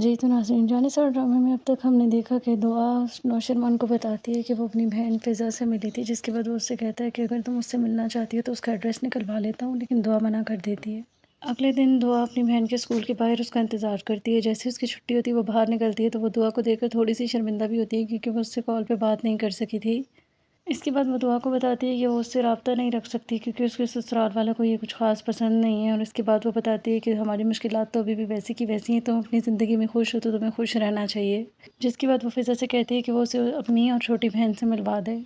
جی تو ناظرین، جانثار ڈرامے میں اب تک ہم نے دیکھا کہ دعا نوشرمان کو بتاتی ہے کہ وہ اپنی بہن فضا سے ملی تھی، جس کے بعد وہ اس سے کہتا ہے کہ اگر تم اس سے ملنا چاہتی ہو تو اس کا ایڈریس نکلوا لیتا ہوں، لیکن دعا منع کر دیتی ہے۔ اگلے دن دعا اپنی بہن کے اسکول کے باہر اس کا انتظار کرتی ہے۔ جیسے اس کی چھٹی ہوتی ہے وہ باہر نکلتی ہے تو وہ دعا کو دیکھ کر تھوڑی سی شرمندہ بھی ہوتی ہے، کیونکہ وہ اس سے کال پہ بات نہیں کر سکی تھی۔ اس کے بعد وہ دعا کو بتاتی ہے کہ وہ اس سے رابطہ نہیں رکھ سکتی کیونکہ اس کے سسرال والوں کو یہ کچھ خاص پسند نہیں ہے، اور اس کے بعد وہ بتاتی ہے کہ ہماری مشکلات تو ابھی بھی ویسی کی ویسی ہیں، تم اپنی زندگی میں خوش ہو تو تمہیں خوش رہنا چاہیے۔ جس کے بعد وہ فضا سے کہتی ہے کہ وہ اسے اپنی اور چھوٹی بہن سے ملوا دے۔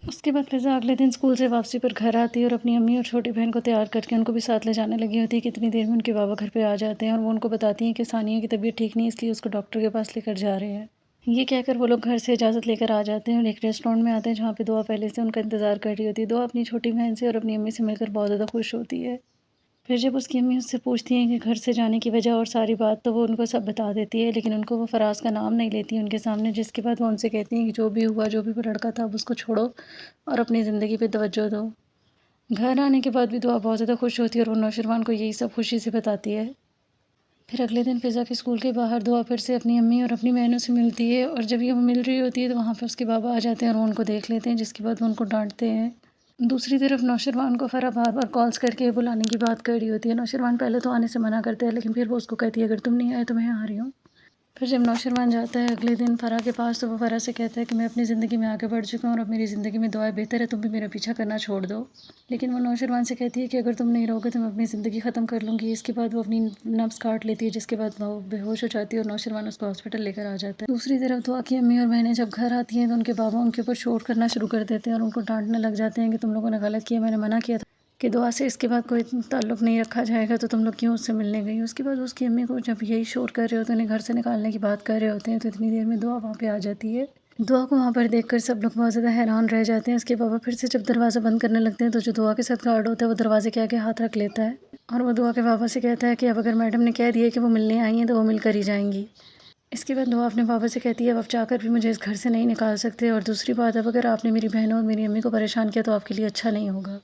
اس کے بعد فضا اگلے دن اسکول سے واپسی پر گھر آتی ہے اور اپنی امی اور چھوٹی بہن کو تیار کر کے ان کو بھی ساتھ لے جانے لگی ہوتی ہے کہ اتنی دیر میں ان کے بابا گھر پہ آ جاتے ہیں اور وہ ان کو بتاتی ہیں کہ ثانیہ کی طبیعت ٹھیک نہیں، اس لیے اس کو ڈاکٹر کے پاس لے کر جا رہے ہیں۔ یہ کہہ کر وہ لوگ گھر سے اجازت لے کر آ جاتے ہیں اور ایک ریسٹورینٹ میں آتے ہیں جہاں پہ دعا پہلے سے ان کا انتظار کر رہی ہوتی ہے۔ دعا اپنی چھوٹی بہن سے اور اپنی امی سے مل کر بہت زیادہ خوش ہوتی ہے۔ پھر جب اس کی امی اس سے پوچھتی ہیں کہ گھر سے جانے کی وجہ اور ساری بات، تو وہ ان کو سب بتا دیتی ہے، لیکن ان کو وہ فراز کا نام نہیں لیتی ان کے سامنے۔ جس کے بعد وہ ان سے کہتی ہیں کہ جو بھی ہوا، جو بھی وہ لڑکا تھا، اب اس کو چھوڑو اور اپنی زندگی پہ توجہ دو۔ گھر آنے کے بعد بھی دعا بہت زیادہ خوش ہوتی ہے اور وہ نوشرمان کو یہی سب خوشی سے بتاتی ہے۔ پھر اگلے دن فضا کے اسکول کے باہر دعا پھر سے اپنی امی اور اپنی بہنوں سے ملتی ہے، اور جب یہ مل رہی ہوتی ہے تو وہاں پہ اس کے بابا آ جاتے ہیں اور وہ ان کو دیکھ لیتے ہیں، جس کے بعد وہ ان کو ڈانٹتے ہیں۔ دوسری طرف نوشرمان کو فرح بار بار کالز کر کے بلانے کی بات کر رہی ہوتی ہے۔ نوشرمان پہلے تو آنے سے منع کرتا ہے، لیکن پھر وہ اس کو کہتی ہے اگر تم نہیں آئے تو میں آ رہی ہوں۔ پھر جب نوشرمان جاتا ہے اگلے دن فرح کے پاس، تو وہ فرح سے کہتا ہے کہ میں اپنی زندگی میں آگے بڑھ چکا ہوں اور اب میری زندگی میں دعائیں بہتر ہے، تم بھی میرا پیچھا کرنا چھوڑ دو۔ لیکن وہ نوشرمان سے کہتی ہے کہ اگر تم نہیں رہو گے تو میں اپنی زندگی ختم کر لوں گی۔ اس کے بعد وہ اپنی نبض کاٹ لیتی ہے، جس کے بعد وہ بے ہوش ہو جاتی ہے اور نوشرمان اس کو ہاسپٹل لے کر آ جاتا ہے۔ دوسری طرف دعا کی امی اور بہنیں جب گھر آتی ہیں تو ان کے بابا ان کے اوپر شوٹ کرنا شروع کر دیتے ہیں اور ان کو ڈانٹنے لگ جاتے ہیں کہ تم لوگوں نے غلط کیا، میں نے منع کیا تھا کہ دعا سے اس کے بعد کوئی تعلق نہیں رکھا جائے گا، تو تم لوگ کیوں اس سے ملنے گئی ہو۔ اس کے بعد اس کی امی کو جب یہی شور کر رہے ہوتے ہیں، انہیں گھر سے نکالنے کی بات کر رہے ہوتے ہیں، تو اتنی دیر میں دعا وہاں پہ آ جاتی ہے۔ دعا کو وہاں پر دیکھ کر سب لوگ بہت زیادہ حیران رہ جاتے ہیں۔ اس کے بابا پھر سے جب دروازہ بند کرنے لگتے ہیں تو جو دعا کے ساتھ گارڈ ہوتا ہے وہ دروازے کے آگے ہاتھ رکھ لیتا ہے اور وہ دعا کے بابا سے کہتا ہے کہ اب اگر میڈم نے کہہ دیا کہ وہ ملنے آئی ہیں تو وہ مل کر ہی جائیں گی۔ اس کے بعد دعا اپنے بابا سے کہتی ہے اب آپ چاہ کر بھی مجھے اس گھر سے نہیں نکال سکتے، اور دوسری بات اب اگر آپ نے میری بہنوں اور میری امی کو پریشان کیا تو آپ کے لیے اچھا نہیں ہوگا۔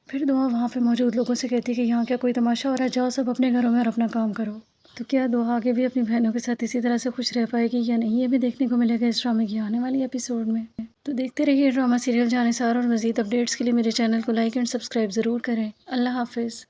پھر دعا وہاں پہ موجود لوگوں سے کہتی ہے کہ یہاں کیا کوئی تماشا ہو رہا ہے، جاؤ سب اپنے گھروں میں اور اپنا کام کرو۔ تو کیا دعا آگے بھی اپنی بہنوں کے ساتھ اسی طرح سے خوش رہ پائے گی یا نہیں، یہ بھی دیکھنے کو ملے گا اس ڈرامے کی آنے والی ایپیسوڈ میں۔ تو دیکھتے رہیے ڈرامہ سیریل جانثار، اور مزید اپڈیٹس کے لیے میرے چینل کو لائک اینڈ سبسکرائب ضرور کریں۔ اللہ حافظ۔